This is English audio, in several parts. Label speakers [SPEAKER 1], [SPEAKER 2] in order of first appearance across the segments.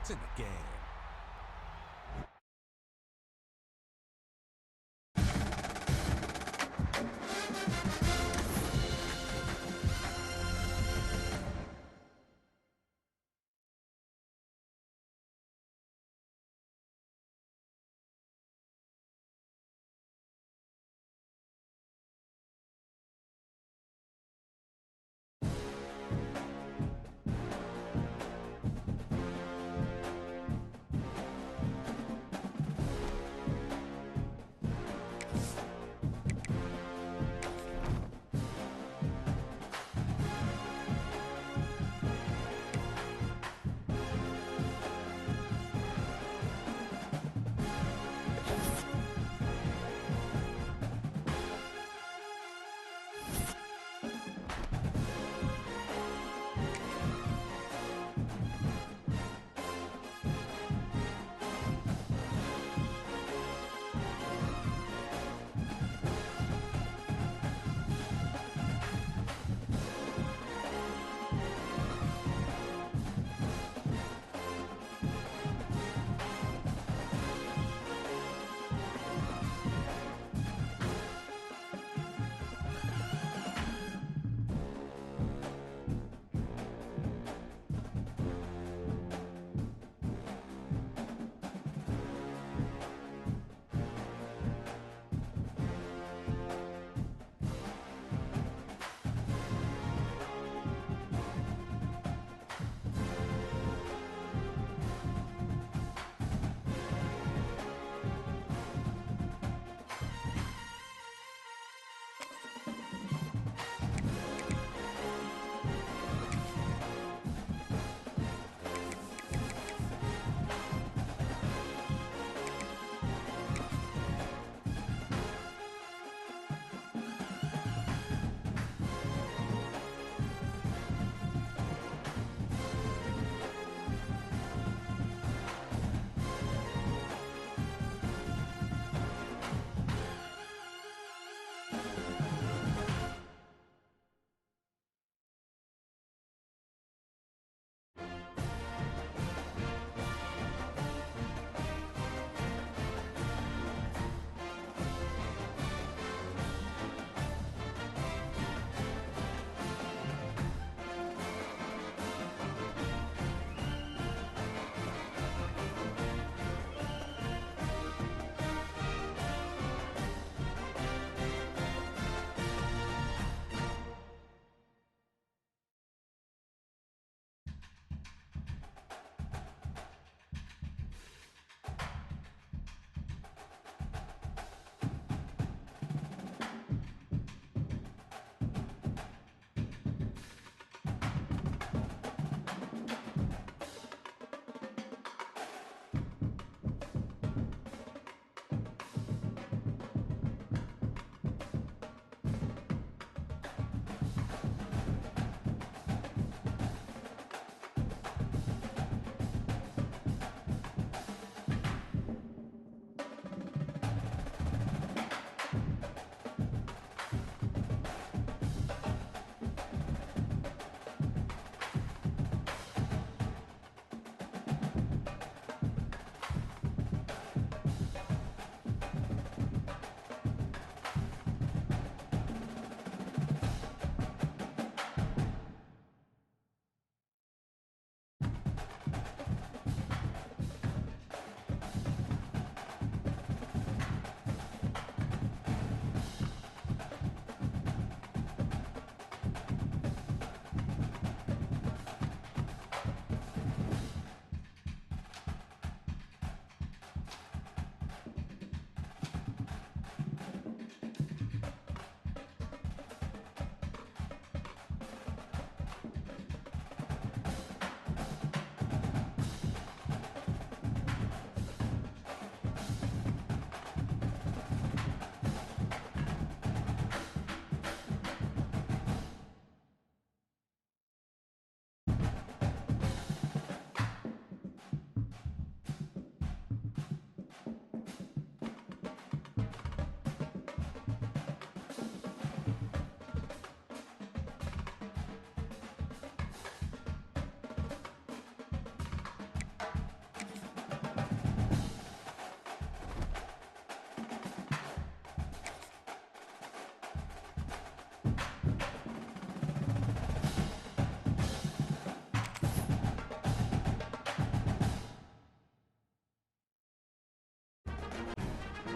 [SPEAKER 1] points in the game.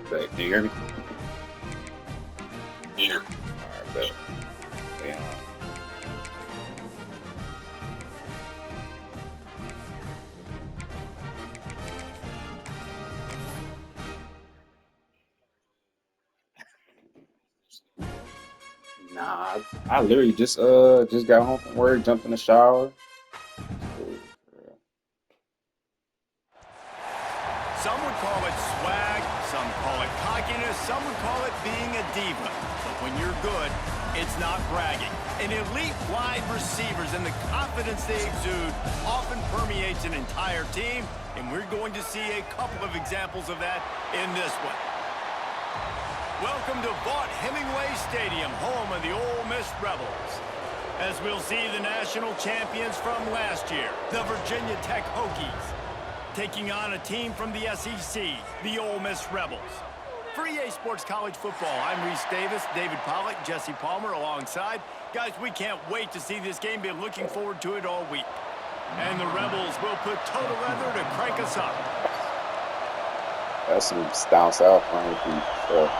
[SPEAKER 1] Bet. Do you hear me? Yeah. All right, bet. Yeah. Nah, I literally just got home from work, jumped in the shower. Cool, for real.
[SPEAKER 2] Some would call it swag, some call it cockiness, some would call it being a diva. But when you're good, it's not bragging. An elite wide receivers and the confidence they exude often permeates an entire team, and we're going to see a couple of examples of that in this one. Welcome to Vaught-Hemingway Stadium, home of the Ole Miss Rebels. As we'll see the national champions from last year, the Virginia Tech Hokies, taking on a team from the SEC, the Ole Miss Rebels. For EA Sports College Football, I'm Reese Davis, David Pollack, Jesse Palmer alongside. Guys, we can't wait to see this game. Been looking forward to it all week. And the Rebels will put total leather to crank us up.
[SPEAKER 1] That's some down south running for sure.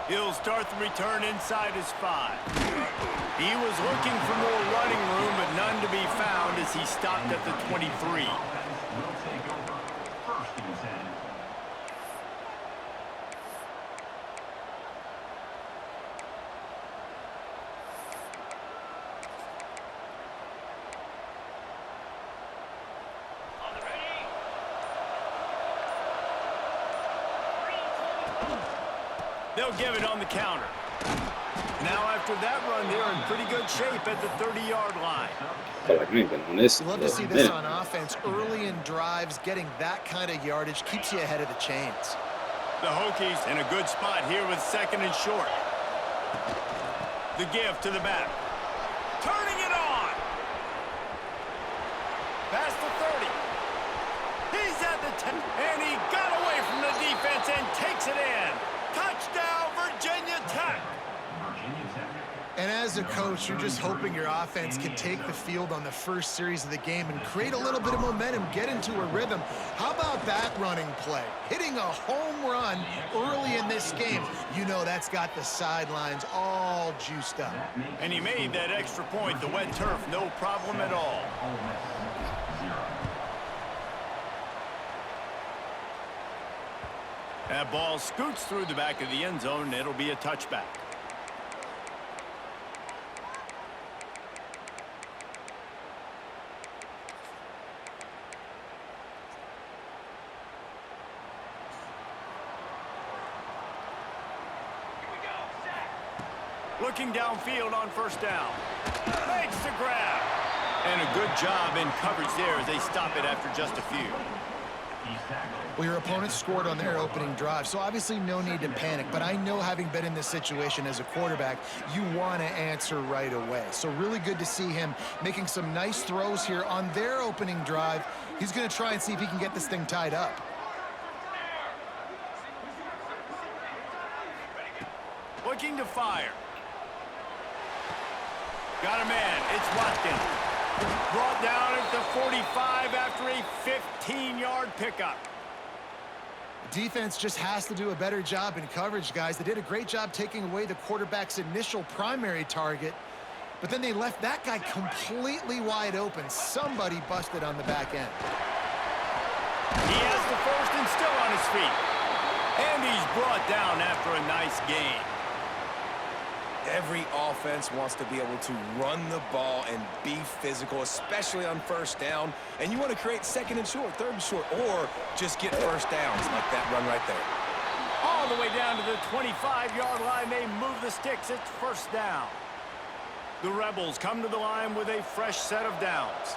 [SPEAKER 2] He'll start the return inside his 5. He was looking for more running room, but none to be found as he stopped at the 23. They'll give it on the counter. Now after that run, they're in pretty good shape at the 30-yard line.
[SPEAKER 1] I feel like we ain't been on this.
[SPEAKER 3] You love to see this on offense early in drives. Getting that kind of yardage keeps you ahead of the chains.
[SPEAKER 2] The Hokies in a good spot here with second and short. The give to the back. Turning it on. Past the 30. He's at the 10. And he got away from the defense and takes it in. Touchdown, Virginia Tech.
[SPEAKER 3] And as a coach, you're just hoping your offense can take the field on the first series of the game and create a little bit of momentum, get into a rhythm. How about that running play? Hitting a home run early in this game. You know that's got the sidelines all juiced up.
[SPEAKER 2] And he made that extra point, the wet turf, no problem at all. That ball scoots through the back of the end zone, and it'll be a touchback. Looking downfield on first down. Makes the grab. And a good job in coverage there as they stop it after just a few.
[SPEAKER 3] Well, your opponent scored on their opening drive, so obviously no need to panic. But I know, having been in this situation as a quarterback, you want to answer right away. So really good to see him making some nice throws here on their opening drive. He's going to try and see if he can get this thing tied up.
[SPEAKER 2] Looking to fire. Got a man. It's Watkins. Brought down at the 45 after a 15-yard pickup.
[SPEAKER 3] Defense just has to do a better job in coverage, guys. They did a great job taking away the quarterback's initial primary target, but then they left that guy completely wide open. Somebody busted on the back end.
[SPEAKER 2] He has the first and still on his feet. And he's brought down after a nice gain.
[SPEAKER 4] Every offense wants to be able to run the ball and be physical, especially on first down. And you want to create second and short, third and short, or just get first downs like that run right there.
[SPEAKER 2] All the way down to the 25-yard line, they move the sticks. It's first down. The Rebels come to the line with a fresh set of downs.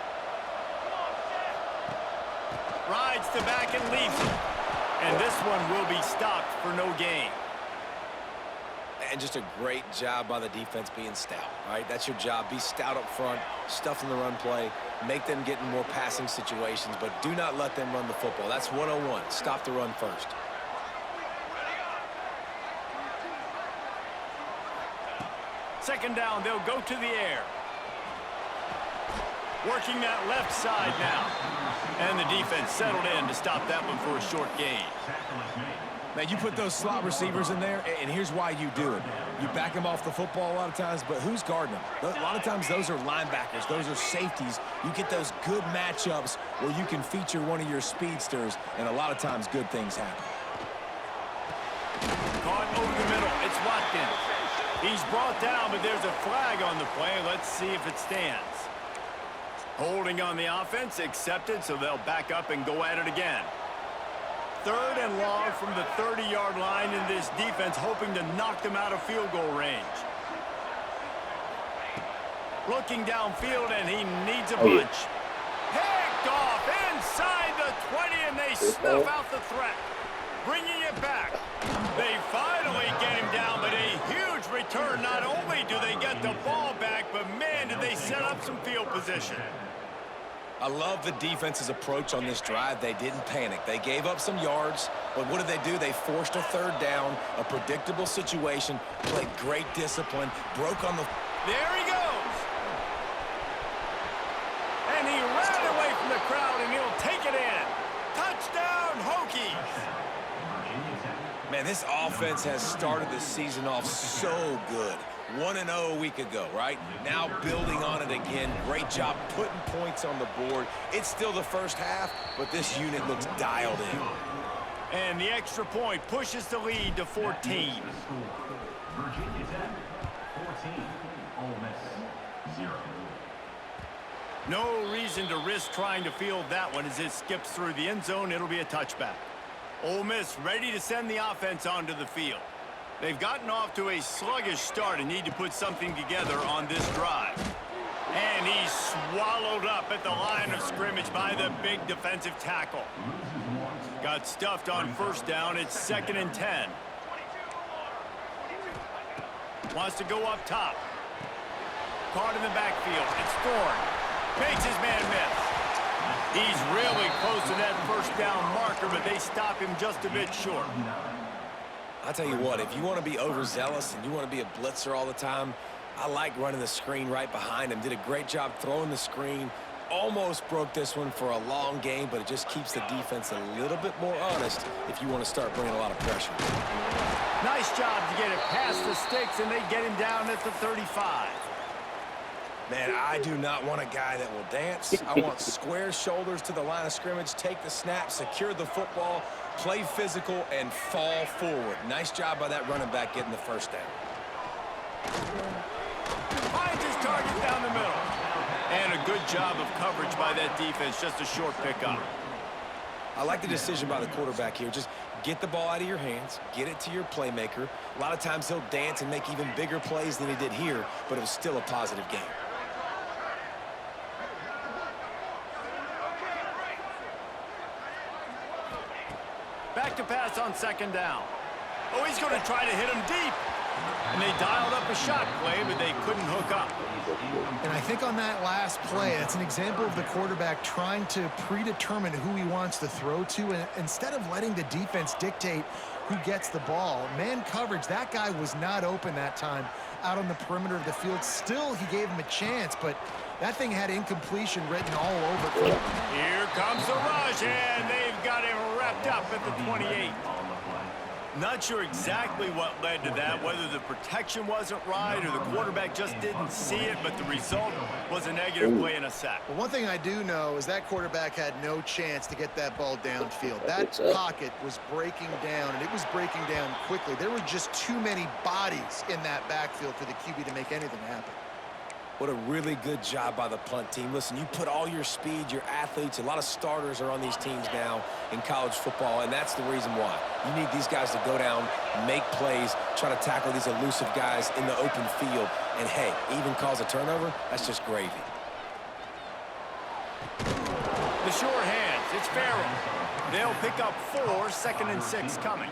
[SPEAKER 2] Rides the back and leaves it. And this one will be stopped for no gain.
[SPEAKER 4] And just a great job by the defense being stout, right? That's your job. Be stout up front, stuff in the run play, make them get in more passing situations, but do not let them run the football. That's 101. Stop the run first.
[SPEAKER 2] Second down, they'll go to the air. Working that left side now. And the defense settled in to stop that one for a short gain.
[SPEAKER 4] Man, you put those slot receivers in there, and here's why you do it. You back them off the football a lot of times, but who's guarding them? A lot of times those are linebackers. Those are safeties. You get those good matchups where you can feature one of your speedsters, and a lot of times good things happen.
[SPEAKER 2] Caught over the middle. It's Watkins. He's brought down, but there's a flag on the play. Let's see if it stands. Holding on the offense, accepted, so they'll back up and go at it again. 3rd and long from the 30-yard line in this defense, hoping to knock them out of field goal range. Looking downfield, and he needs a bunch. Picked off inside the 20, and they snuff out the threat. Bringing it back. They finally get him down, but a huge return. Not only do they get the ball back, but, man, did they set up some field position.
[SPEAKER 4] I love the defense's approach on this drive. They didn't panic. They gave up some yards, but what did they do? They forced a 3rd down, a predictable situation, played great discipline, broke on the...
[SPEAKER 2] There he goes. And he ran away from the crowd, and he'll take it in. Touchdown, Hokies.
[SPEAKER 4] Man, this offense has started the season off so good. 1-0 a week ago, right? Now building on it again. Great job putting points on the board. It's still the first half, but this unit looks dialed in.
[SPEAKER 2] And the extra point pushes the lead to 14.
[SPEAKER 5] Virginia Tech, 14. Ole Miss, 0.
[SPEAKER 2] No reason to risk trying to field that one as it skips through the end zone. It'll be a touchback. Ole Miss ready to send the offense onto the field. They've gotten off to a sluggish start and need to put something together on this drive. And he's swallowed up at the line of scrimmage by the big defensive tackle. Got stuffed on 1st down. It's 2nd and 10. Wants to go up top. Caught in the backfield. It's Thorne. Makes his man miss. He's really close to that 1st down marker, but they stop him just a bit short.
[SPEAKER 4] I'll tell you what, if you want to be overzealous and you want to be a blitzer all the time, I like running the screen right behind him. Did a great job throwing the screen. Almost broke this one for a long game, but it just keeps the defense a little bit more honest if you want to start bringing a lot of pressure.
[SPEAKER 2] Nice job to get it past the sticks, and they get him down at the 35.
[SPEAKER 4] Man, I do not want a guy that will dance. I want square shoulders to the line of scrimmage, take the snap, secure the football, play physical, and fall forward. Nice job by that running back getting the 1st down.
[SPEAKER 2] Finds his target down the middle. And a good job of coverage by that defense, just a short pickup.
[SPEAKER 4] I like the decision by the quarterback here. Just get the ball out of your hands, get it to your playmaker. A lot of times he'll dance and make even bigger plays than he did here, but it was still a positive game.
[SPEAKER 2] Back to pass on 2nd down. Oh, he's going to try to hit him deep. And they dialed up a shot play, but they couldn't hook up.
[SPEAKER 3] And I think on that last play, that's an example of the quarterback trying to predetermine who he wants to throw to, and instead of letting the defense dictate who gets the ball. Man coverage, that guy was not open that time out on the perimeter of the field. Still, he gave him a chance, but that thing had incompletion written all over it.
[SPEAKER 2] Here comes the rush, and they've got him wrapped up at the 28. Not sure exactly what led to that, whether the protection wasn't right or the quarterback just didn't see it, but the result was a negative play and a sack.
[SPEAKER 3] But one thing I do know is that quarterback had no chance to get that ball downfield. That pocket was breaking down, and it was breaking down quickly. There were just too many bodies in that backfield for the QB to make anything happen.
[SPEAKER 4] What a really good job by the punt team. Listen, you put all your speed, your athletes, a lot of starters are on these teams now in college football, and that's the reason why. You need these guys to go down, make plays, try to tackle these elusive guys in the open field, and hey, even cause a turnover, that's just gravy.
[SPEAKER 2] The short hands, it's Farrell. They'll pick up 4, 2nd and 6 coming.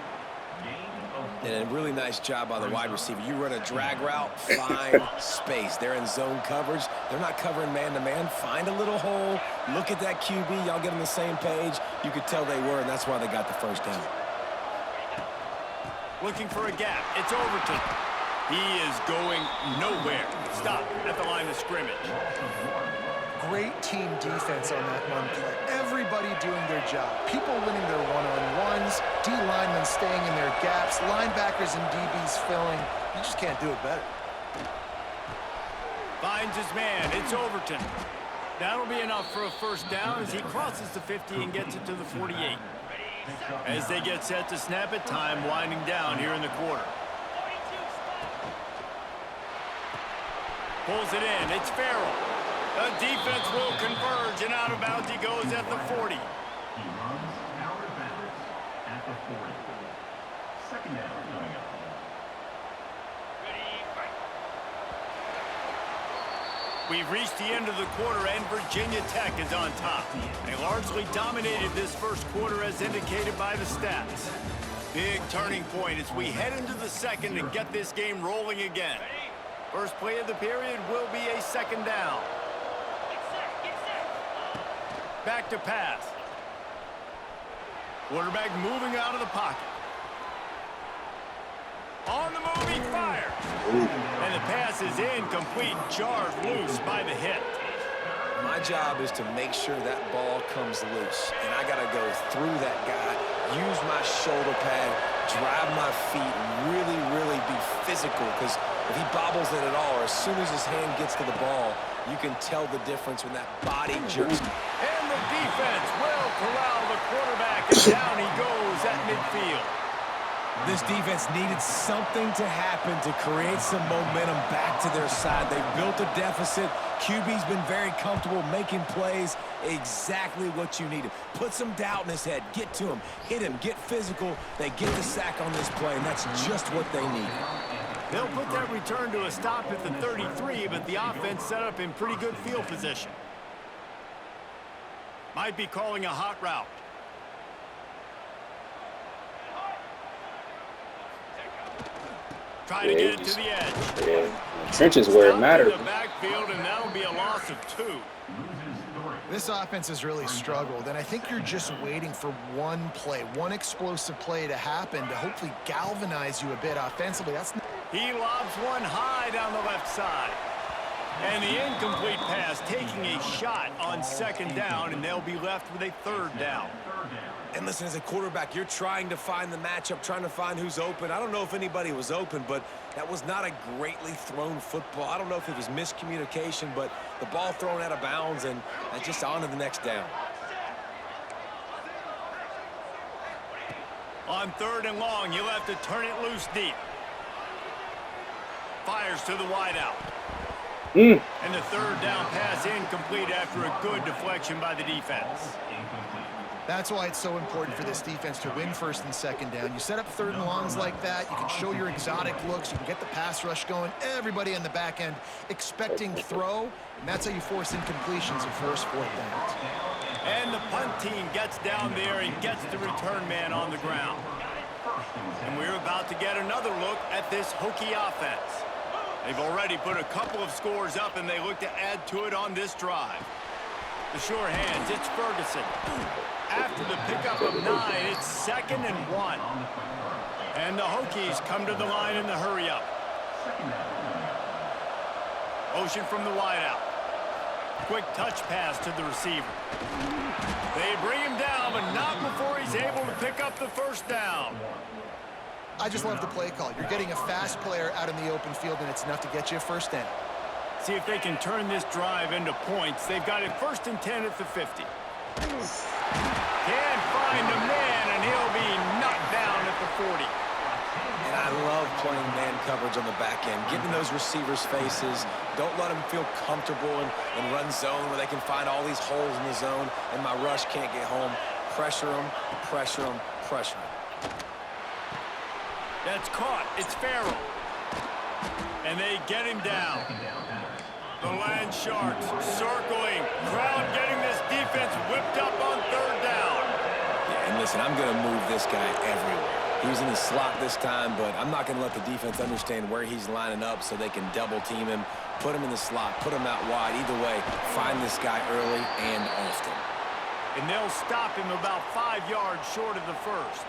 [SPEAKER 4] And a really nice job by the wide receiver. You run a drag route, find space. They're in zone coverage. They're not covering man-to-man. Find a little hole. Look at that QB. Y'all get on the same page. You could tell they were, and that's why they got the 1st down.
[SPEAKER 2] Looking for a gap. It's Overton. He is going nowhere. Stop at the line of scrimmage.
[SPEAKER 3] great team defense on that run play. Everybody doing their job. People winning their one-on-ones, D linemen staying in their gaps, linebackers and DBs filling. You just can't do it better.
[SPEAKER 2] Finds his man. It's Overton. That'll be enough for a first down as he crosses the 50 and gets it to the 48. As they get set to snap it, time winding down here in the quarter. Pulls it in. It's Farrell. The defense will converge, and out of bounds he goes at the 40.
[SPEAKER 5] He runs out of bounds at the 40. Second down coming up.
[SPEAKER 2] We've reached the end of the quarter, and Virginia Tech is on top. They largely dominated this first quarter as indicated by the stats. Big turning point as we head into the second and get this game rolling again. First play of the period will be a second down. Back to pass. Quarterback moving out of the pocket. On the move, he fires. And the pass is incomplete, charged loose by the hit.
[SPEAKER 4] My job is to make sure that ball comes loose. And I got to go through that guy, use my shoulder pad, drive my feet, and really be physical. Because if he bobbles it at all, or as soon as his hand gets to the ball, you can tell the difference when that body jerks.
[SPEAKER 2] And the defense will corral the quarterback, and down he goes at midfield.
[SPEAKER 6] This defense needed something to happen to create some momentum back to their side. They've built a deficit. QB's been very comfortable making plays. Exactly what you needed. Put some doubt in his head. Get to him. Hit him. Get physical. They get the sack on this play, and that's just what they need.
[SPEAKER 2] They'll put that return to a stop at the 33, but the offense set up in pretty good field position. Might be calling a hot route. Try to get it to the edge.
[SPEAKER 1] Yeah, trenches where it matters.
[SPEAKER 2] The backfield, and that'll be a loss of 2.
[SPEAKER 3] This offense has really struggled, and I think you're just waiting for one play, one explosive play to happen to hopefully galvanize you a bit offensively.
[SPEAKER 2] He lobs one high down the left side. And the incomplete pass taking a shot on second down, and they'll be left with a third down.
[SPEAKER 6] And listen, as a quarterback, you're trying to find the matchup, trying to find who's open. I don't know if anybody was open, but that was not a greatly thrown football. I don't know if it was miscommunication, but the ball thrown out of bounds and just on to the next down.
[SPEAKER 2] On third and long, you'll have to turn it loose deep. Fires to the wideout. And the third down pass incomplete after a good deflection by the defense.
[SPEAKER 3] That's why it's so important for this defense to win first and second down. You set up third and longs like that, you can show your exotic looks, you can get the pass rush going, everybody on the back end expecting throw, and that's how you force incompletions and force fourth downs.
[SPEAKER 2] And the punt team gets down there and gets the return man on the ground. And we're about to get another look at this Hokie offense. They've already put a couple of scores up, and they look to add to it on this drive. The sure hands, it's Ferguson. After the pickup of 9, it's 2nd and 1. And the Hokies come to the line in the hurry-up. Motion from the wideout. Quick touch pass to the receiver. They bring him down, but not before he's able to pick up the first down.
[SPEAKER 3] I just love the play call. You're getting a fast player out in the open field, and it's enough to get you a first down.
[SPEAKER 2] See if they can turn this drive into points. They've got it 1st and 10 at the 50. Can't find a man, and he'll be knocked down at the 40.
[SPEAKER 4] And I love playing man coverage on the back end, getting those receivers' faces. Don't let them feel comfortable in run zone where they can find all these holes in the zone, and my rush can't get home. Pressure them, pressure them, pressure them.
[SPEAKER 2] That's caught. It's Farrell. And they get him down. The Land Sharks circling. Crowd getting this defense whipped up on third down.
[SPEAKER 4] Yeah, and listen, I'm going to move this guy everywhere. He was in the slot this time, but I'm not going to let the defense understand where he's lining up so they can double team him, put him in the slot, put him out wide. Either way, find this guy early and often.
[SPEAKER 2] And they'll stop him about 5 yards short of the first.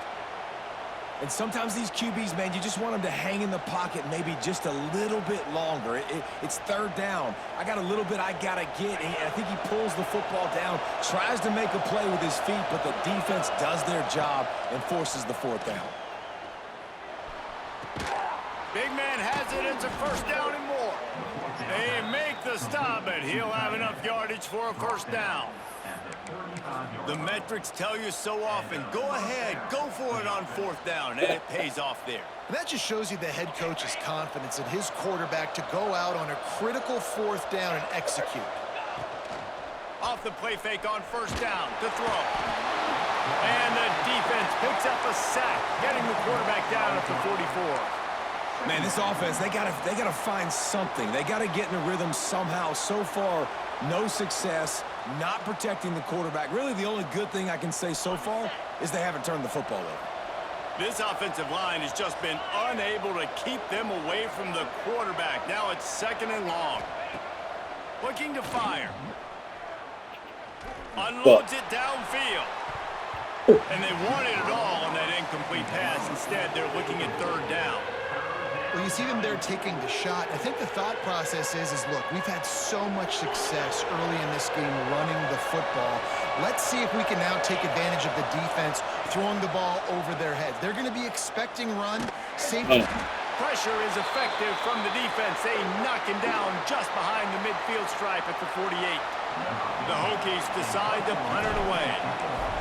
[SPEAKER 6] And sometimes these QBs, man, you just want them to hang in the pocket maybe just a little bit longer. It's third down. I got a little bit I got to get, and I think he pulls the football down, tries to make a play with his feet, but the defense does their job and forces the fourth down.
[SPEAKER 2] Big man has it. It's a first down and more. They make the stop, but he'll have enough yardage for a first down. The metrics tell you so often, go ahead, go for it on fourth down, and it pays off there.
[SPEAKER 3] And that just shows you the head coach's confidence in his quarterback to go out on a critical fourth down and execute.
[SPEAKER 2] Off the play fake on first down to throw. And the defense picks up a sack, getting the quarterback down at the 44.
[SPEAKER 6] Man, this offense, they gotta find something. They gotta get in a rhythm somehow. So far, no success, not protecting the quarterback. Really, the only good thing I can say so far is they haven't turned the football over.
[SPEAKER 2] This offensive line has just been unable to keep them away from the quarterback. Now it's second and long. Looking to fire. Unloads it downfield. And they wanted it all on that incomplete pass. Instead, they're looking at third down.
[SPEAKER 3] Well, you see them there taking the shot. I think the thought process is look, we've had so much success early in this game running the football. Let's see if we can now take advantage of the defense throwing the ball over their heads. They're going to be expecting run, safety.
[SPEAKER 2] Pressure is effective from the defense. They knock him down just behind the midfield stripe at the 48. The Hokies decide to punt it away.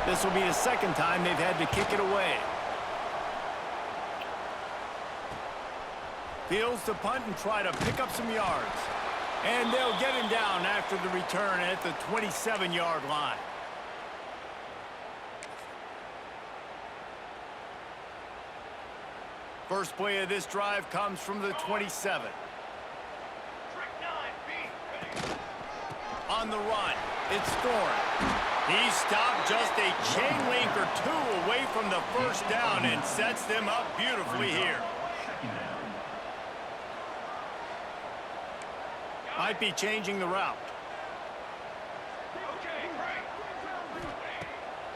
[SPEAKER 2] This will be the second time they've had to kick it away. Fields to punt and try to pick up some yards. And they'll get him down after the return at the 27-yard line. First play of this drive comes from the 27. On the run, it's Thorne. He stopped just a chain link or two away from the first down and sets them up beautifully here. Might be changing the route.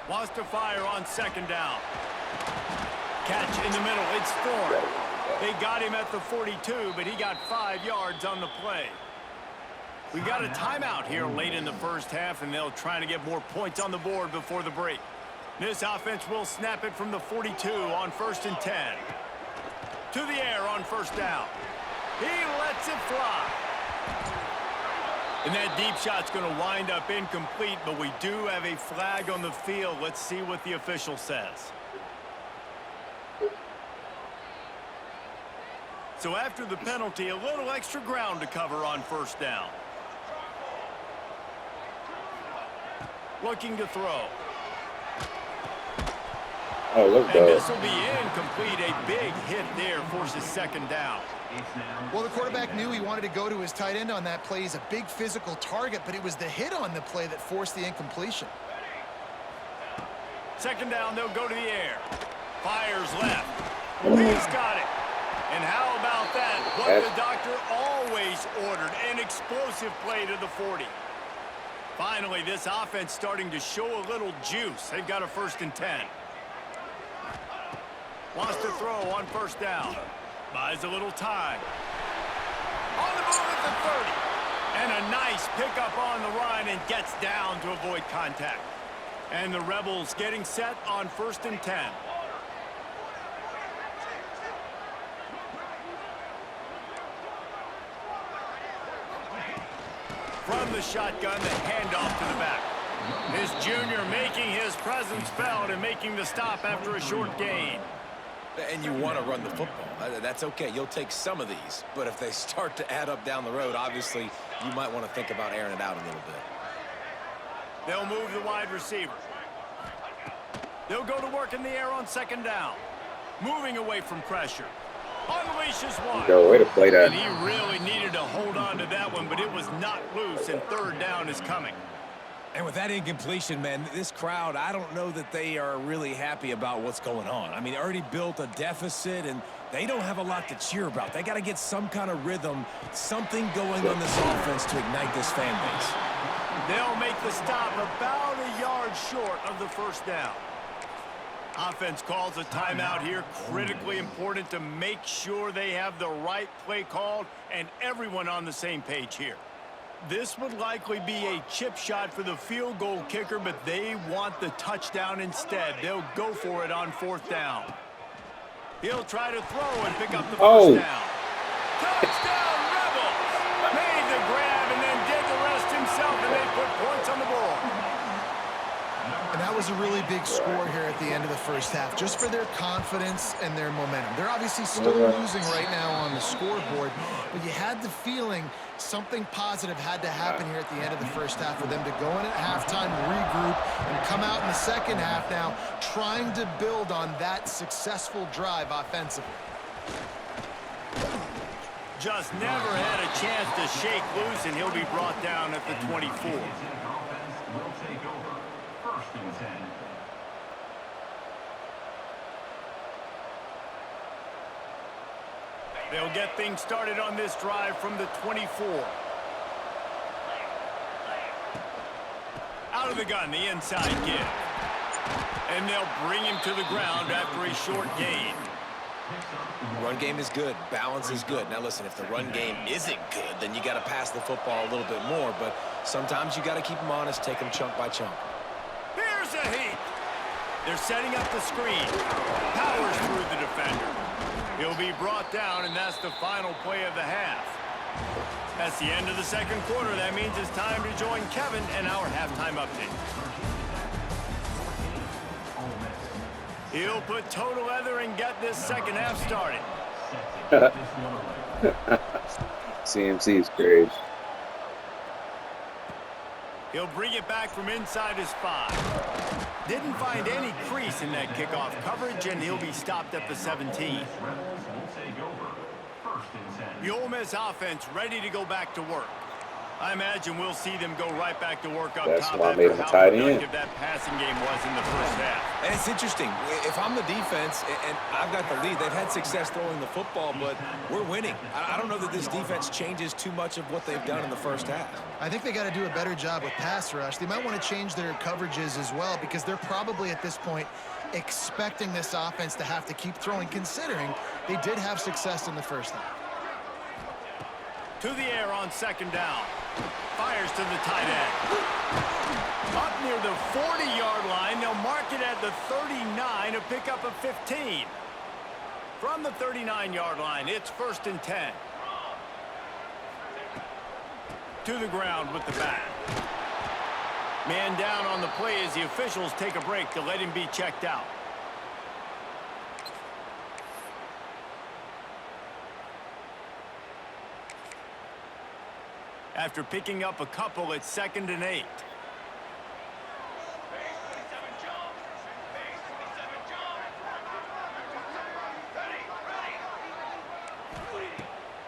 [SPEAKER 2] Wants to fire on second down. Catch in the middle. It's Thorne. They got him at the 42, but he got 5 yards on the play. We got a timeout here late in the first half, and they'll try to get more points on the board before the break. This offense will snap it from the 42 on 1st and 10. To the air on first down. He lets it fly. And that deep shot's going to wind up incomplete, but we do have a flag on the field. Let's see what the official says. So after the penalty, a little extra ground to cover on first down. Looking to throw.
[SPEAKER 1] Oh, look
[SPEAKER 2] And
[SPEAKER 1] though.
[SPEAKER 2] this will be incomplete. A big hit there forces second down.
[SPEAKER 3] Well, the quarterback knew he wanted to go to his tight end on that play. He's a big physical target, but it was the hit on the play that forced the incompletion.
[SPEAKER 2] Second down, they'll go to the air. Fires left. He's got it. And how about that? What the doctor always ordered, an explosive play to the 40. Finally, this offense starting to show a little juice. They've got a 1st and 10. Wants to throw on first down. Buys a little time. On the move at the 30. And a nice pickup on the run and gets down to avoid contact. And the Rebels getting set on 1st and 10. From the shotgun, the handoff to the back. This junior making his presence felt and making the stop after a short gain.
[SPEAKER 4] And you want to run the football. That's okay. You'll take some of these. But if they start to add up down the road, obviously, you might want to think about airing it out a little bit.
[SPEAKER 2] They'll move the wide receiver. They'll go to work in the air on second down. Moving away from pressure. Unleashes one.
[SPEAKER 1] Go, way to play that.
[SPEAKER 2] And he really needed to hold on to that one, but it was not loose, and third down is coming.
[SPEAKER 6] And with that incompletion, man, this crowd, I don't know that they are really happy about what's going on. I mean, they already built a deficit, and they don't have a lot to cheer about. They got to get some kind of rhythm, something going on this offense to ignite this fan base.
[SPEAKER 2] They'll make the stop about a yard short of the first down. Offense calls a timeout here. Critically important to make sure they have the right play called and everyone on the same page here. This would likely be a chip shot for the field goal kicker, but they want the touchdown instead. They'll go for it on 4th down. He'll try to throw and pick up the first down. Touchdown, Rebels! Made the grab and then did the rest himself, and they put points on the board.
[SPEAKER 3] And that was a really big score here at the end of the first half, just for their confidence and their momentum. They're obviously still losing right now on the scoreboard, but you had the feeling something positive had to happen here at the end of the first half for them to go in at halftime, regroup, and come out in the second half now trying to build on that successful drive offensively.
[SPEAKER 2] Just never had a chance to shake loose, and he'll be brought down at the 24.
[SPEAKER 5] Will take over. 1st and 10.
[SPEAKER 2] They'll get things started on this drive from the 24. Out of the gun, the inside give. And they'll bring him to the ground after a short gain.
[SPEAKER 4] Run game is good. Balance is good. Now, listen, if the run game isn't good, then you got to pass the football a little bit more. But sometimes you got to keep them honest, take them chunk by chunk.
[SPEAKER 2] Here's a heat. They're setting up the screen. Powers through the defender. He'll be brought down, and that's the final play of the half. That's the end of the second quarter. That means it's time to join Kevin and our halftime update. He'll put total leather and get this second half started.
[SPEAKER 1] CMC is great.
[SPEAKER 2] He'll bring it back from inside his 5. Didn't find any crease in that kickoff coverage, and he'll be stopped at the 17. The Ole Miss offense ready to go back to work. I imagine we'll see them go right back to work up
[SPEAKER 1] That's
[SPEAKER 2] top
[SPEAKER 1] why I made
[SPEAKER 2] after
[SPEAKER 1] him a
[SPEAKER 2] how
[SPEAKER 1] tight end.
[SPEAKER 2] productive that passing game was in the first half.
[SPEAKER 6] And it's interesting. If I'm the defense and I've got the lead, they've had success throwing the football, but we're winning. I don't know that this defense changes too much of what they've done in the first half.
[SPEAKER 3] I think they got to do a better job with pass rush. They might want to change their coverages as well, because they're probably at this point expecting this offense to have to keep throwing, considering they did have success in the first half.
[SPEAKER 2] To the air on 2nd down. Fires to the tight end. Up near the 40-yard line, they'll mark it at the 39 to pick up a 15. From the 39-yard line, it's 1st and 10. To the ground with the back. Man down on the play as the officials take a break to let him be checked out. After picking up a couple, it's 2nd and 8.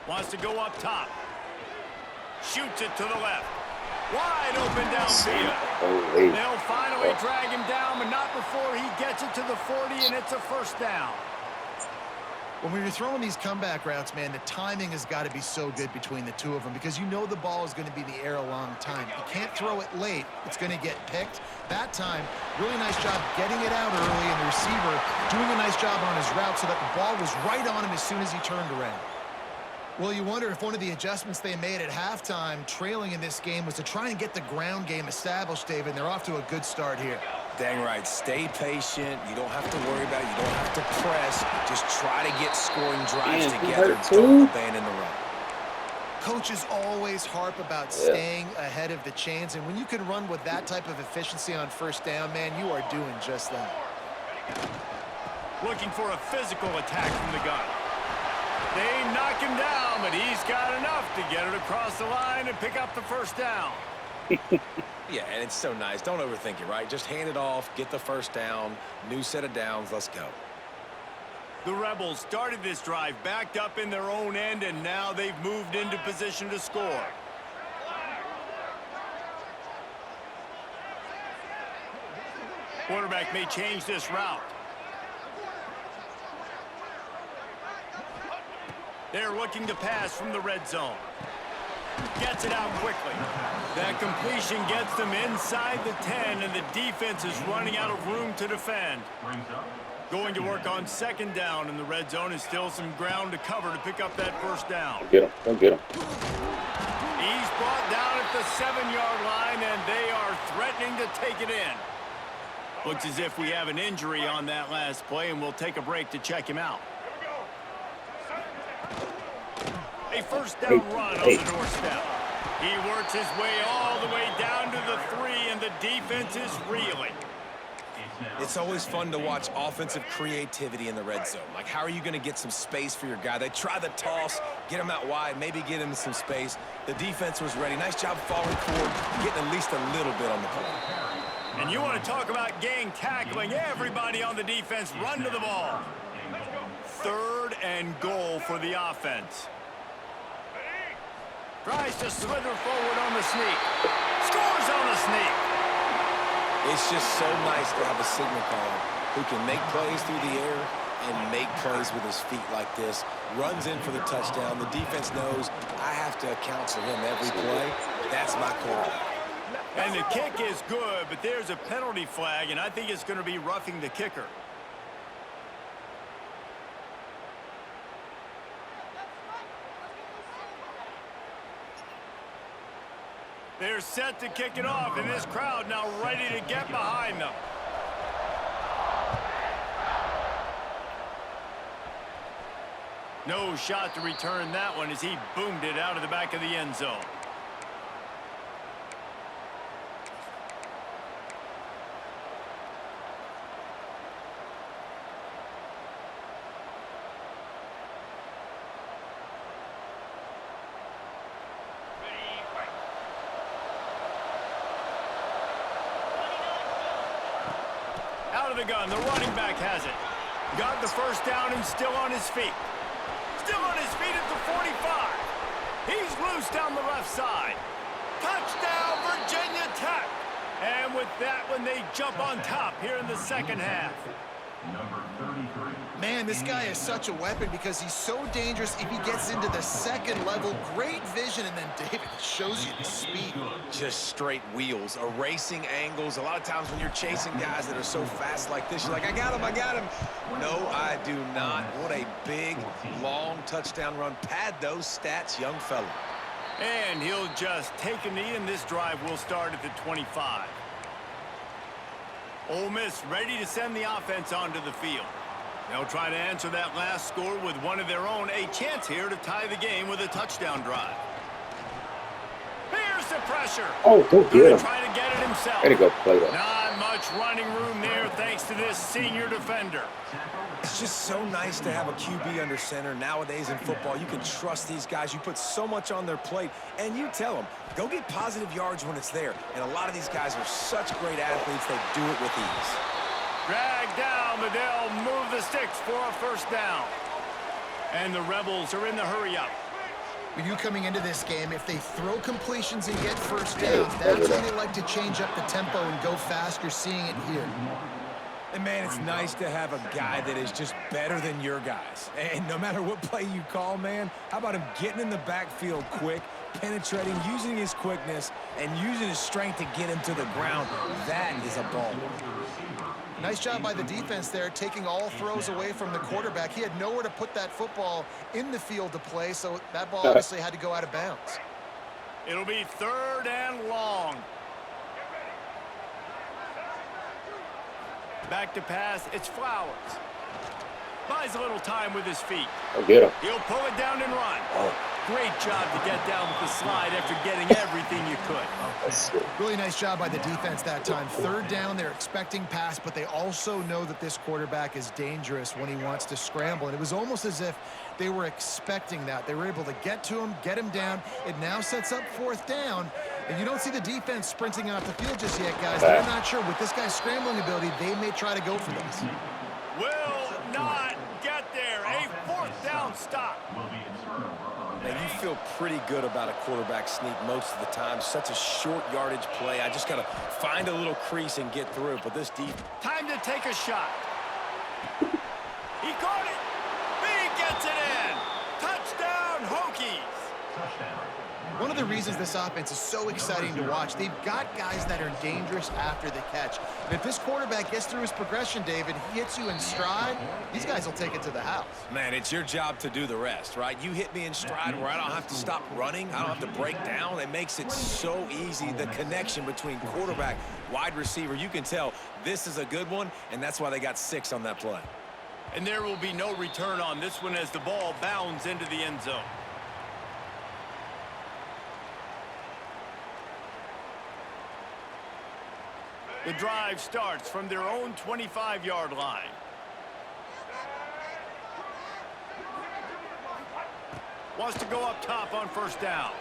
[SPEAKER 2] Wants to go up top. Shoots it to the left. Wide open downfield. They'll finally drag him down, but not before he gets it to the 40, and it's a 1st down.
[SPEAKER 3] When you're throwing these comeback routes, man, the timing has got to be so good between the two of them, because you know the ball is going to be in the air a long time. You can't throw it late. It's going to get picked. That time, really nice job getting it out early, and the receiver doing a nice job on his route so that the ball was right on him as soon as he turned around. Well, you wonder if one of the adjustments they made at halftime, trailing in this game, was to try and get the ground game established, David, and they're off to a good start here.
[SPEAKER 6] Dang right. Stay patient. You don't have to worry about it. You don't have to press. Just try to get scoring drives together. Don't abandon the run.
[SPEAKER 3] Coaches always harp about staying ahead of the chains, and when you can run with that type of efficiency on 1st down, man, you are doing just that.
[SPEAKER 2] Looking for a physical attack from the gun. They knock him down, but he's got enough to get it across the line and pick up the 1st down.
[SPEAKER 4] Yeah, and it's so nice. Don't overthink it, right? Just hand it off, get the 1st down, new set of downs, let's go.
[SPEAKER 2] The Rebels started this drive backed up in their own end, and now they've moved into position to score. Quarterback may change this route. They're looking to pass from the red zone. Gets it out quickly. That completion gets them inside the 10, and the defense is running out of room to defend. Going to work on second down, and the red zone is still some ground to cover to pick up that first down.
[SPEAKER 1] Get him. Go get him.
[SPEAKER 2] He's brought down at the 7-yard line, and they are threatening to take it in. Looks as if we have an injury on that last play, and we'll take a break to check him out. A first down run on the doorstep. He works his way all the way down to the 3, and the defense is reeling.
[SPEAKER 6] It's always fun to watch offensive creativity in the red zone. Like, how are you going to get some space for your guy? They try the toss, get him out wide, maybe get him some space. The defense was ready. Nice job falling forward, getting at least a little bit on the play.
[SPEAKER 2] And you want to talk about gang tackling. Everybody on the defense run to the ball. 3rd and goal for the offense. Tries to slither forward on the sneak. Scores on the sneak.
[SPEAKER 6] It's just so nice to have a signal caller who can make plays through the air and make plays with his feet like this. Runs in for the touchdown. The defense knows I have to account for him every play. That's my quarterback.
[SPEAKER 2] And the kick is good, but there's a penalty flag, and I think it's going to be roughing the kicker. They're set to kick it off, and this crowd now ready to get behind them. No shot to return that one as he boomed it out of the back of the end zone. Out of the gun, the running back has it. Got the first down and still on his feet. Still on his feet at the 45. He's loose down the left side. Touchdown, Virginia Tech. And with that one, they jump on top here in the second half.
[SPEAKER 5] Number 33.
[SPEAKER 3] Man, this guy is such a weapon because he's so dangerous if he gets into the second level. Great vision, and then David shows you the speed.
[SPEAKER 6] Just straight wheels, erasing angles. A lot of times when you're chasing guys that are so fast like this, you're like, I got him. No, I do not. What a big, long touchdown run. Pad those stats, young fella.
[SPEAKER 2] And he'll just take a knee, and this drive will start at the 25. Ole Miss ready to send the offense onto the field. They'll try to answer that last score with one of their own. A chance here to tie the game with a touchdown drive. Here's the pressure.
[SPEAKER 1] Oh, go get him.
[SPEAKER 2] Try to get it himself.
[SPEAKER 1] Way to go play that.
[SPEAKER 2] Not much running room there thanks to this senior defender.
[SPEAKER 6] It's just so nice to have a QB under center. Nowadays in football, you can trust these guys. You put so much on their plate, and you tell them, go get positive yards when it's there. And a lot of these guys are such great athletes, they do it with ease.
[SPEAKER 2] Drag down, but they'll move the sticks for a first down. And the Rebels are in the hurry-up.
[SPEAKER 3] With you coming into this game, if they throw completions and get first downs, that's when they like to change up the tempo and go fast. You're seeing it here.
[SPEAKER 6] And, man, it's nice to have a guy that is just better than your guys. And no matter what play you call, man, how about him getting in the backfield quick, penetrating, using his quickness, and using his strength to get him to the ground? That is a ball.
[SPEAKER 3] Nice job by the defense there, taking all throws away from the quarterback. He had nowhere to put that football in the field to play, so that ball obviously had to go out of bounds.
[SPEAKER 2] It'll be 3rd and long. Back to pass, it's Flowers. Buys a little time with his feet.
[SPEAKER 1] Go get him.
[SPEAKER 2] He'll pull it down and run.
[SPEAKER 1] Oh.
[SPEAKER 2] Great job to get down with the slide after getting everything you could.
[SPEAKER 1] That's good.
[SPEAKER 3] Really nice job by the defense that time. 3rd down, they're expecting pass, but they also know that this quarterback is dangerous when he wants to scramble. And it was almost as if they were expecting that. They were able to get to him, get him down. It now sets up 4th down. And you don't see the defense sprinting off the field just yet, guys. They're not sure. With this guy's scrambling ability, they may try to go for this.
[SPEAKER 2] Will not get there. A 4th down stop.
[SPEAKER 6] And you feel pretty good about a quarterback sneak most of the time. Such a short yardage play. I just got to find a little crease and get through. But this deep.
[SPEAKER 2] Time to take a shot. He caught it. He gets it in. Touchdown, Hokies.
[SPEAKER 5] Touchdown.
[SPEAKER 3] One of the reasons this offense is so exciting to watch, they've got guys that are dangerous after the catch. And if this quarterback gets through his progression, David, he hits you in stride, these guys will take it to the house.
[SPEAKER 4] Man, it's your job to do the rest, right? You hit me in stride where I don't have to stop running. I don't have to break down. It makes it so easy, the connection between quarterback, wide receiver. You can tell this is a good one, and that's why they got 6 on that play.
[SPEAKER 2] And there will be no return on this one as the ball bounds into the end zone. The drive starts from their own 25-yard line. Wants to go up top on first down.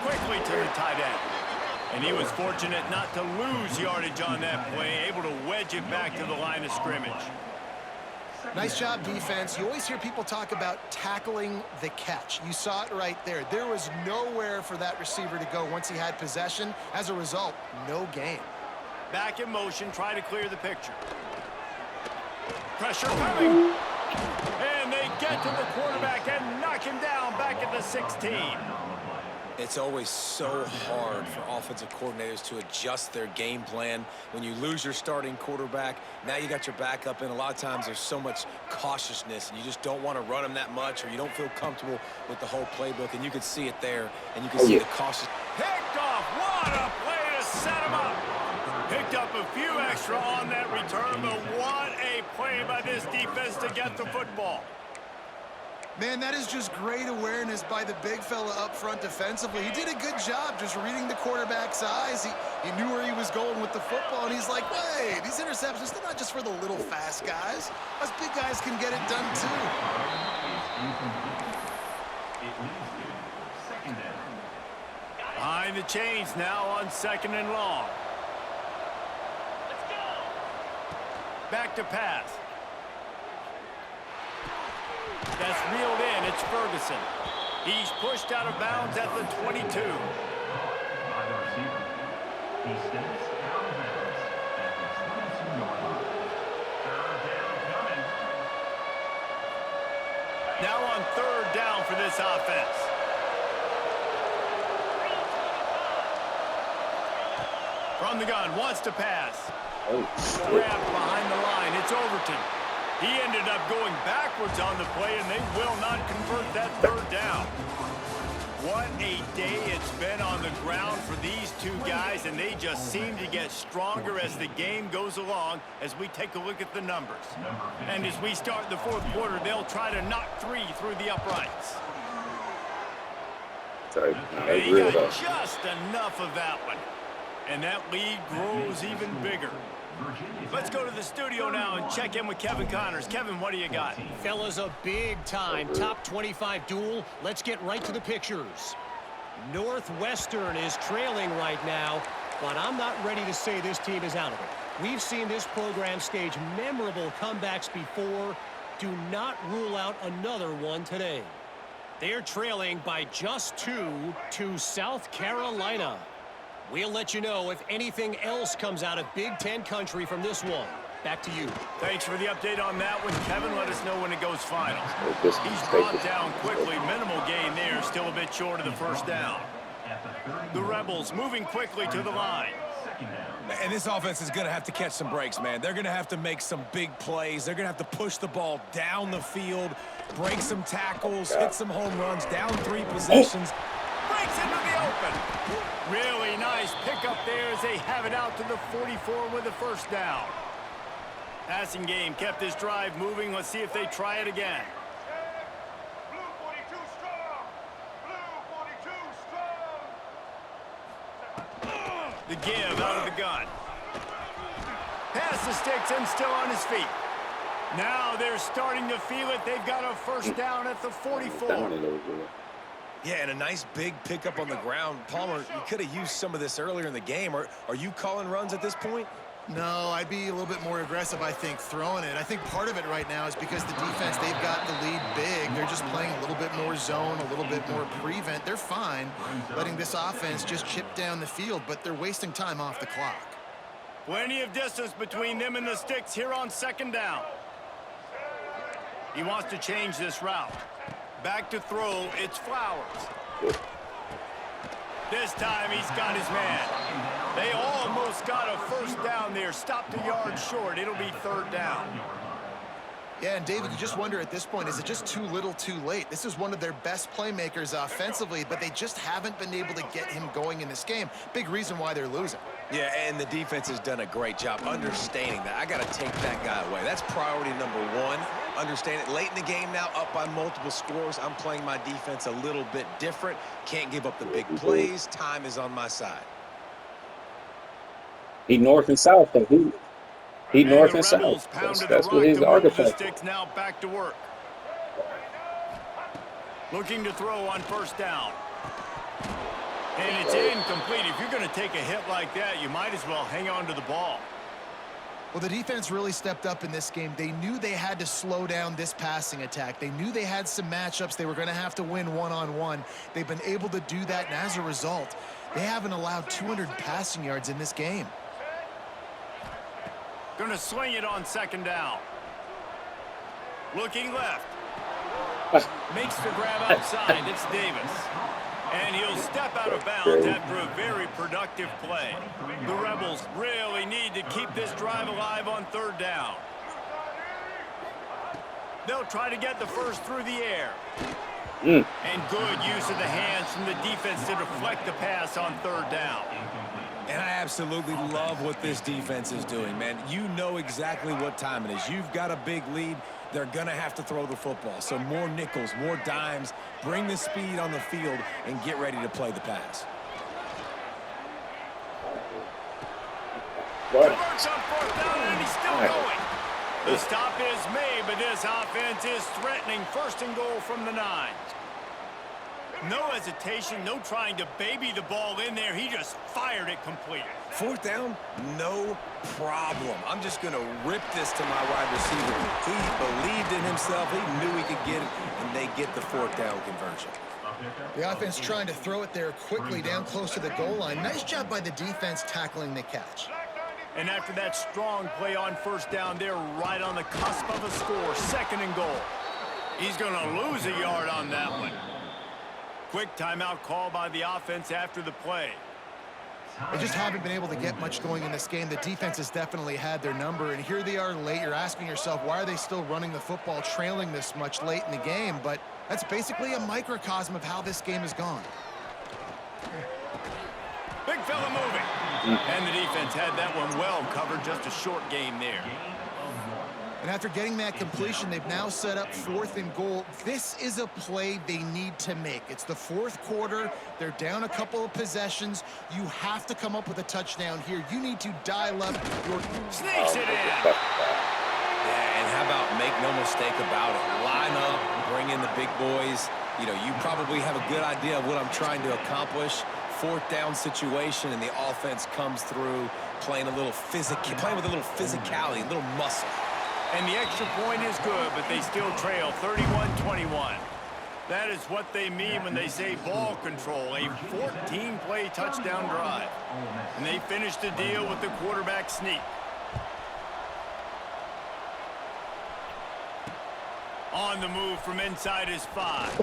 [SPEAKER 2] Quickly to the tight end. And he was fortunate not to lose yardage on that play, able to wedge it back to the line of scrimmage.
[SPEAKER 3] Nice job, defense. You always hear people talk about tackling the catch. You saw it right there. There was nowhere for that receiver to go once he had possession. As a result, no gain.
[SPEAKER 2] Back in motion, try to clear the picture. Pressure coming. And they get to the quarterback and knock him down back at the 16.
[SPEAKER 4] It's always so hard for offensive coordinators to adjust their game plan. When you lose your starting quarterback, now you got your backup in. A lot of times there's so much cautiousness, and you just don't want to run them that much, or you don't feel comfortable with the whole playbook, and you can see it there, and you can see the cautious.
[SPEAKER 2] Picked off. What a play to set him up. Picked up a few extra on that return, but what a play by this defense to get the football.
[SPEAKER 3] Man, that is just great awareness by the big fella up front defensively. He did a good job just reading the quarterback's eyes. He knew where he was going with the football, and he's like, wait, these interceptions, they're not just for the little fast guys. Us big guys can get it done too.
[SPEAKER 5] It leads to second down.
[SPEAKER 2] Behind the chains now on second and long. Back to pass. That's reeled in. It's Ferguson. He's pushed out of bounds at the 22.
[SPEAKER 5] By the receiver. He steps out of bounds at the 22-yard line. Third down coming.
[SPEAKER 2] Now on third down for this offense. From the gun, wants to pass. Grabbed behind the line. It's Overton. He ended up going backwards on the play, and they will not convert that third down. What a day it's been on the ground for these two guys, and they just seem to get stronger as the game goes along as we take a look at the numbers. And as we start the fourth quarter, they'll try to knock 3 through the uprights. And he got just enough of that one. And that lead grows even bigger. Let's go to the studio now and check in with Kevin Connors. Kevin, what do you got?
[SPEAKER 7] Fellas, a big-time top 25 duel. Let's get right to the pictures. Northwestern is trailing right now, but I'm not ready to say this team is out of it. We've seen this program stage memorable comebacks before. Do not rule out another one today. They're trailing by just 2 to South Carolina. We'll let you know if anything else comes out of Big Ten country from this one. Back to you.
[SPEAKER 2] Thanks for the update on that one, Kevin. Let us know when it goes final. He's brought down quickly. Minimal gain there. Still a bit short of the first down. The Rebels moving quickly to the line.
[SPEAKER 6] And this offense is going to have to catch some breaks, man. They're going to have to make some big plays. They're going to have to push the ball down the field, break some tackles, hit some home runs, down 3 possessions.
[SPEAKER 2] Breaks into the open. Really nice pickup there as they have it out to the 44 with the first down. Passing game kept this drive moving. Let's see if they try it again.
[SPEAKER 8] Blue 42 strong. Blue 42 strong.
[SPEAKER 2] The give out of the gun. Pass the sticks and still on his feet. Now they're starting to feel it. They've got a first down at the 44.
[SPEAKER 4] Yeah, and a nice big pickup on the ground. Palmer, you could have used some of this earlier in the game. Are you calling runs at this point?
[SPEAKER 3] No, I'd be a little bit more aggressive, I think, throwing it. I think part of it right now is because the defense, they've got the lead big. They're just playing a little bit more zone, a little bit more prevent. They're fine letting this offense just chip down the field, but they're wasting time off the clock.
[SPEAKER 2] Plenty of distance between them and the sticks here on second down. He wants to change this route. Back to throw, it's Flowers. This time he's got his man. They almost got a first down there. Stopped a yard short. It'll be third down.
[SPEAKER 3] Yeah, and David, you just wonder at this point, is it just too little too late? This is one of their best playmakers offensively, but they just haven't been able to get him going in this game. Big reason why they're losing.
[SPEAKER 4] Yeah, and the defense has done a great job understanding that. I got to take that guy away. That's priority number one. Understand it. Late in the game now, up by multiple scores. I'm playing my defense a little bit different. Can't give up the big plays. Time is on my side.
[SPEAKER 1] He north and south, so he north and
[SPEAKER 2] Rebels
[SPEAKER 1] south.
[SPEAKER 2] pounded
[SPEAKER 1] That's
[SPEAKER 2] the
[SPEAKER 1] what
[SPEAKER 2] rock
[SPEAKER 1] his
[SPEAKER 2] to move the
[SPEAKER 1] architect.
[SPEAKER 2] sticks. Now back to work. Looking to throw on first down. And it's incomplete. If you're going to take a hit like that, you might as well hang on to the ball.
[SPEAKER 3] Well, the defense really stepped up in this game. They knew they had to slow down this passing attack. They knew they had some matchups they were going to have to win one-on-one. They've been able to do that, and as a result, they haven't allowed 200 passing yards in this game.
[SPEAKER 2] Going to swing it on second down. Looking left. Makes the grab outside. It's Davis. And he'll step out of bounds after a very productive play. The Rebels really need to keep this drive alive on third down. They'll try to get the first through the air. And good use of the hands from the defense to deflect the pass on third down.
[SPEAKER 6] And I absolutely love what this defense is doing, man. You know exactly what time it is. You've got a big lead. They're going to have to throw the football. So more nickels, more dimes, bring the speed on the field, and get ready to play the pass.
[SPEAKER 2] Converts on fourth down, and he's still going. The stop is made, but this offense is threatening first and goal from the 9. No hesitation, no trying to baby the ball in there. He just fired it complete.
[SPEAKER 6] Fourth down, no problem. I'm just going to rip this to my wide receiver. He believed in himself. He knew he could get it, and they get the fourth down conversion.
[SPEAKER 3] The offense trying to throw it there quickly down close to the goal line. Nice job by the defense tackling the catch.
[SPEAKER 2] And after that strong play on first down, they're right on the cusp of a score. Second and goal. He's going to lose a yard on that one. Quick timeout call by the offense after the play.
[SPEAKER 3] They just haven't been able to get much going in this game. The defense has definitely had their number, and here they are late. You're asking yourself, why are they still running the football, trailing this much late in the game? But that's basically a microcosm of how this game has gone.
[SPEAKER 2] Big fella moving. And the defense had that one well covered. Just a short game there.
[SPEAKER 3] And after getting that completion, they've now set up 4th and goal. This is a play they need to make. It's the 4th quarter. They're down a couple of possessions. You have to come up with a touchdown here. You need to dial up your...
[SPEAKER 2] Sneaks it in.
[SPEAKER 6] Yeah, and how about make no mistake about it. Line up, bring in the big boys. You know, you probably have a good idea of what I'm trying to accomplish. 4th down situation, and the offense comes through playing with a little physicality, a little muscle.
[SPEAKER 2] And the extra point is good, but they still trail 31-21. That is what they mean when they say ball control, a 14-play touchdown drive. And they finish the deal with the quarterback sneak. On the move from inside his 5.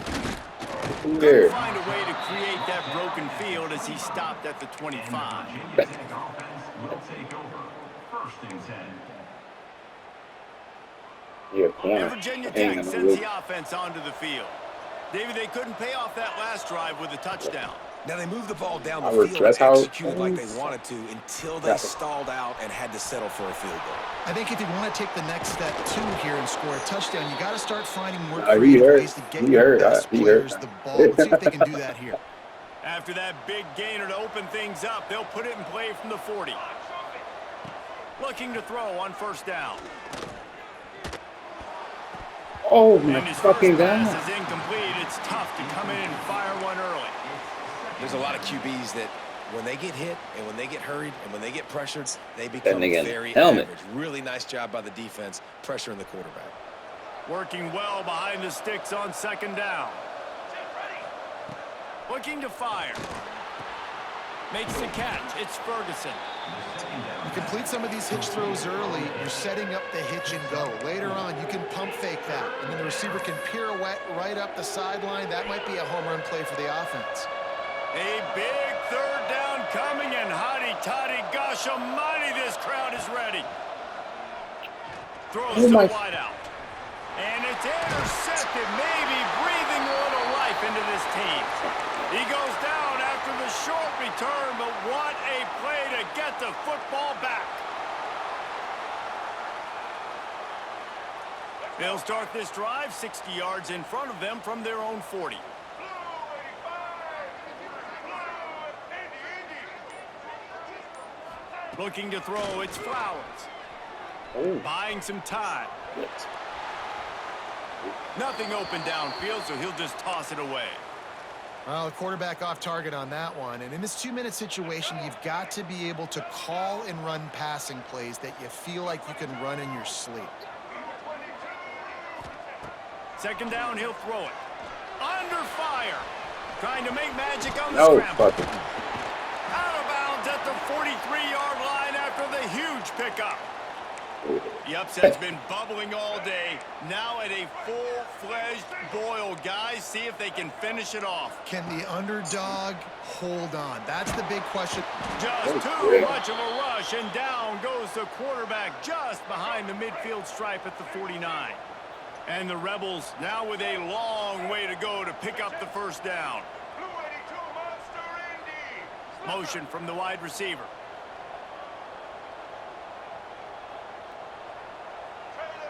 [SPEAKER 2] Couldn't find a way to create that broken field as he stopped at the 25.
[SPEAKER 5] Virginia Tech offense will take over. First and 10.
[SPEAKER 2] And Virginia Tech sends the offense onto the field. David, they couldn't pay off that last drive with a touchdown.
[SPEAKER 6] Now they moved the ball down the field and executed like they wanted to until they stalled out and had to settle for a field goal.
[SPEAKER 3] I think if you want to take the next step, too, here and score a touchdown, you got to start finding more
[SPEAKER 1] he
[SPEAKER 3] creative
[SPEAKER 1] heard.
[SPEAKER 3] ways to get
[SPEAKER 1] He
[SPEAKER 3] your
[SPEAKER 1] heard.
[SPEAKER 3] best
[SPEAKER 1] He
[SPEAKER 3] players
[SPEAKER 1] heard.
[SPEAKER 3] the ball. Let's see if they can do that here.
[SPEAKER 2] After that big gainer to open things up, they'll put it in play from the 40. Looking to throw on first down.
[SPEAKER 1] Oh
[SPEAKER 2] And
[SPEAKER 1] my
[SPEAKER 2] his
[SPEAKER 1] fucking
[SPEAKER 2] first pass
[SPEAKER 1] god!
[SPEAKER 2] is incomplete. It's tough to come in and fire one early.
[SPEAKER 4] There's a lot of QBs that when they get hit and when they get hurried and when they get pressured, they become
[SPEAKER 1] nigga in the
[SPEAKER 4] very
[SPEAKER 1] helmet.
[SPEAKER 4] average. Really nice job by the defense pressuring the quarterback.
[SPEAKER 2] Working well behind the sticks on second down. Looking to fire. Makes the catch. It's Ferguson.
[SPEAKER 3] You complete some of these hitch throws early, you're setting up the hitch and go. Later on, you can pump fake that, and then the receiver can pirouette right up the sideline. That might be a home run play for the offense.
[SPEAKER 2] A big third down coming, and hotty-toddy, gosh almighty, this crowd is ready. Throws to the wideout. And it's intercepted, maybe breathing a little life into this team. He goes down after the short return, but what a play to get the football back. They'll start this drive 60 yards in front of them from their own 40. Looking to throw, it's Flowers.
[SPEAKER 1] Oh.
[SPEAKER 2] Buying some time.
[SPEAKER 1] Yes.
[SPEAKER 2] Nothing open downfield, so he'll just toss it away.
[SPEAKER 3] Well, the quarterback off target on that one. And in this 2-minute situation, you've got to be able to call and run passing plays that you feel like you can run in your sleep.
[SPEAKER 2] Second down, he'll throw it. Under fire. Trying to make magic on the
[SPEAKER 1] No,
[SPEAKER 2] scramble.
[SPEAKER 1] fuck it.
[SPEAKER 2] Out of bounds at the 43-yard line after the huge pickup. The upset's been bubbling all day. Now at a full-fledged boil. Guys, see if they can finish it off.
[SPEAKER 3] Can the underdog hold on? That's the big question.
[SPEAKER 2] Just too much of a rush, and down goes the quarterback just behind the midfield stripe at the 49. And the Rebels now with a long way to go to pick up the first down.
[SPEAKER 8] Blue 82 Monster Indy.
[SPEAKER 2] Motion from the wide receiver.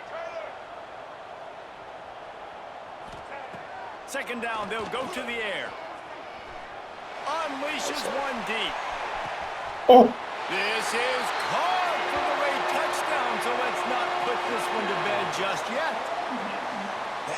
[SPEAKER 8] Trailer.
[SPEAKER 2] Second down, they'll go to the air. Unleashes one deep.
[SPEAKER 1] Oh.
[SPEAKER 2] This is caught for the late touchdown, so let's not put this one to bed just yet.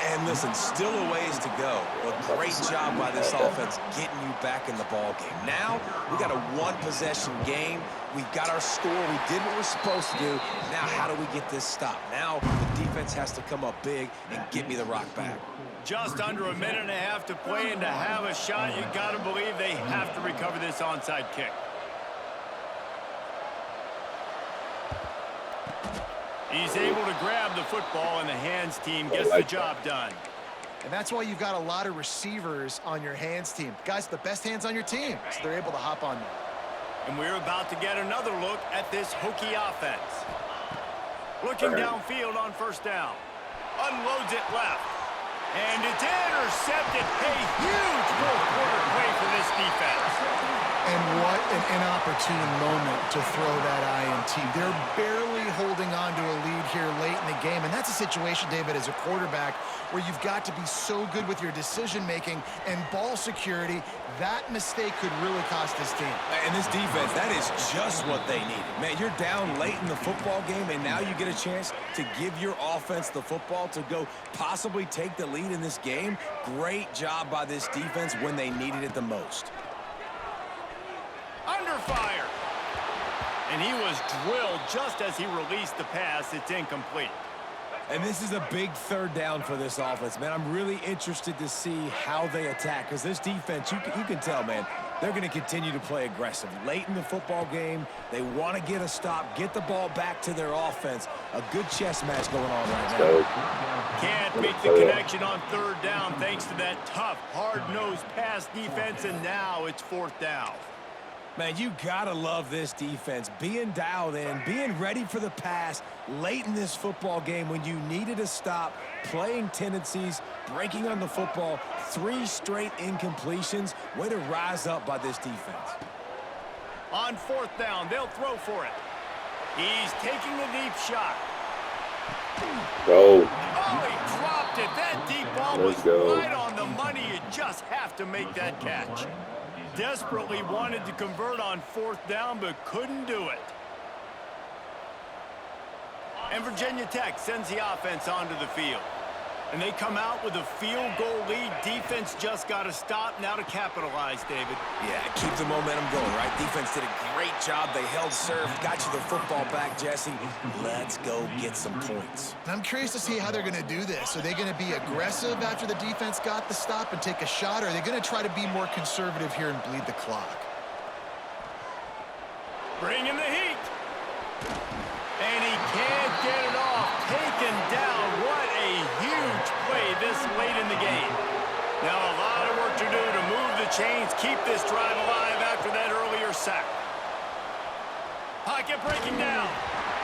[SPEAKER 6] And listen, still a ways to go. A great job by this offense getting you back in the ball game. Now, we got a one-possession game. We've got our score. We did what we're supposed to do. Now, how do we get this stopped? Now, the defense has to come up big and get me the rock back.
[SPEAKER 2] Just under a minute and a half to play, and to have a shot, you got to believe they have to recover this onside kick. He's able to grab the football, and the hands team gets the job done.
[SPEAKER 3] And that's why you've got a lot of receivers on your hands team. Guys, the best hands on your team, so they're able to hop on there.
[SPEAKER 2] And we're about to get another look at this Hokie offense. Looking downfield on first down. Unloads it left. And it's intercepted. A huge fourth-quarter play for this defense.
[SPEAKER 3] And what an inopportune moment to throw that INT. They're barely holding on to a lead here late in the game. And that's a situation, David, as a quarterback, where you've got to be so good with your decision-making and ball security. That mistake could really cost this team.
[SPEAKER 6] And this defense, that is just what they needed. Man, you're down late in the football game, and now you get a chance to give your offense the football to go possibly take the lead in this game. Great job by this defense when they needed it the most.
[SPEAKER 2] Under fire. And he was drilled just as he released the pass. It's incomplete.
[SPEAKER 6] And this is a big third down for this offense, man. I'm really interested to see how they attack, because this defense, you can tell, man, they're going to continue to play aggressive. Late in the football game, they want to get a stop, get the ball back to their offense. A good chess match going on right now.
[SPEAKER 2] Can't make the connection on third down thanks to that tough, hard-nosed pass defense, and now it's fourth down.
[SPEAKER 6] Man, you gotta love this defense. Being dialed in, being ready for the pass late in this football game when you needed a stop, playing tendencies, breaking on the football, 3 straight incompletions. Way to rise up by this defense.
[SPEAKER 2] On fourth down, they'll throw for it. He's taking a deep shot.
[SPEAKER 1] Go.
[SPEAKER 2] Oh, he dropped it. That deep ball was right on the money. You just have to make that catch. Desperately wanted to convert on fourth down, but couldn't do it. And Virginia Tech sends the offense onto the field. And they come out with a field goal lead. Defense just got to stop now to capitalize, David.
[SPEAKER 6] Yeah, keep the momentum going, right? Defense did a great job. They held serve, got you the football back, Jesse. Let's go get some points.
[SPEAKER 3] I'm curious to see how they're going to do this. Are they going to be aggressive after the defense got the stop and take a shot, or are they going to try to be more conservative here and bleed the clock?
[SPEAKER 2] Bringing the heat. And he can't get it off. Taken down. What a huge play this late in the game. Now a lot of work to do to move the chains, keep this drive alive after that earlier sack. Pocket breaking down.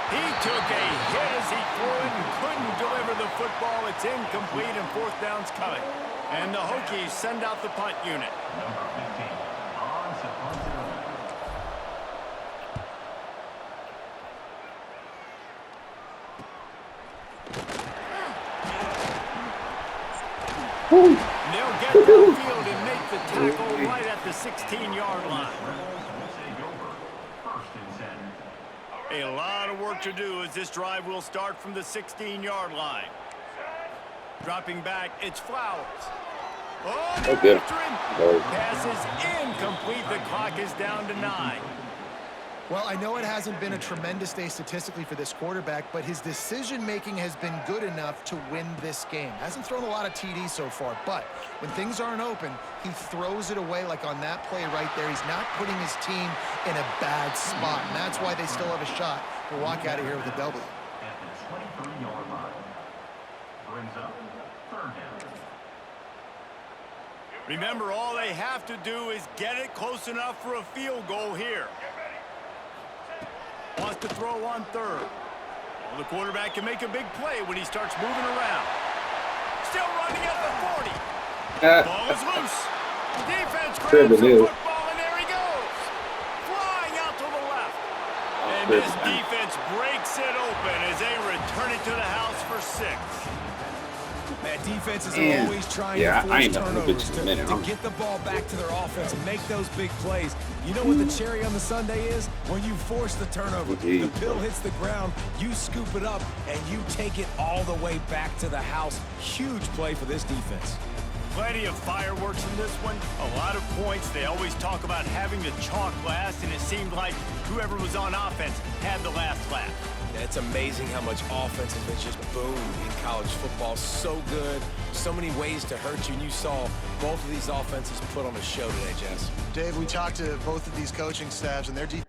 [SPEAKER 2] He took a hit as he threw it and couldn't deliver the football. It's incomplete and fourth down's coming. And the Hokies send out the punt unit.
[SPEAKER 5] Number 15, on to punt zero.
[SPEAKER 2] They'll get downfield and make the tackle right at the 16-yard line.
[SPEAKER 5] Will take over. First and 10.
[SPEAKER 2] A lot of work to do as this drive will start from the 16-yard line. Dropping back, it's Flowers. Oh,
[SPEAKER 1] Oh, good.
[SPEAKER 2] after him.
[SPEAKER 1] No.
[SPEAKER 2] Pass is incomplete. The clock is down to 9.
[SPEAKER 3] Well, I know it hasn't been a tremendous day statistically for this quarterback, but his decision-making has been good enough to win this game. Hasn't thrown a lot of TDs so far, but when things aren't open, he throws it away like on that play right there. He's not putting his team in a bad spot, and that's why they still have a shot to walk out of here with a W.
[SPEAKER 5] At the 23-yard line. Brings up third down.
[SPEAKER 2] Remember, all they have to do is get it close enough for a field goal here. Wants to throw on third. Well, the quarterback can make a big play when he starts moving around. Still running at the 40. Ball is loose. Defense grabs the football, and there he goes. Flying out to the left. And this defense breaks it open as they return it to the house for 6.
[SPEAKER 6] Man, defenses are
[SPEAKER 1] Man.
[SPEAKER 6] always trying
[SPEAKER 1] Yeah,
[SPEAKER 6] to
[SPEAKER 1] I
[SPEAKER 6] force
[SPEAKER 1] ain't nothing but
[SPEAKER 6] turnovers
[SPEAKER 1] just a minute,
[SPEAKER 6] to
[SPEAKER 1] huh?
[SPEAKER 6] get the ball back to their offense and make those big plays. You know what the cherry on the sundae is? When you force the turnover.
[SPEAKER 1] Indeed.
[SPEAKER 6] The pill hits the ground, you scoop it up, and you take it all the way back to the house. Huge play for this defense.
[SPEAKER 2] Plenty of fireworks in this one. A lot of points. They always talk about having the chalk last, and it seemed like whoever was on offense had the last laugh.
[SPEAKER 4] It's amazing how much offense has been just boomed in college football. So good, so many ways to hurt you, and you saw both of these offenses put on a show today, Jess.
[SPEAKER 3] Dave, we talked to both of these coaching staffs, and their defense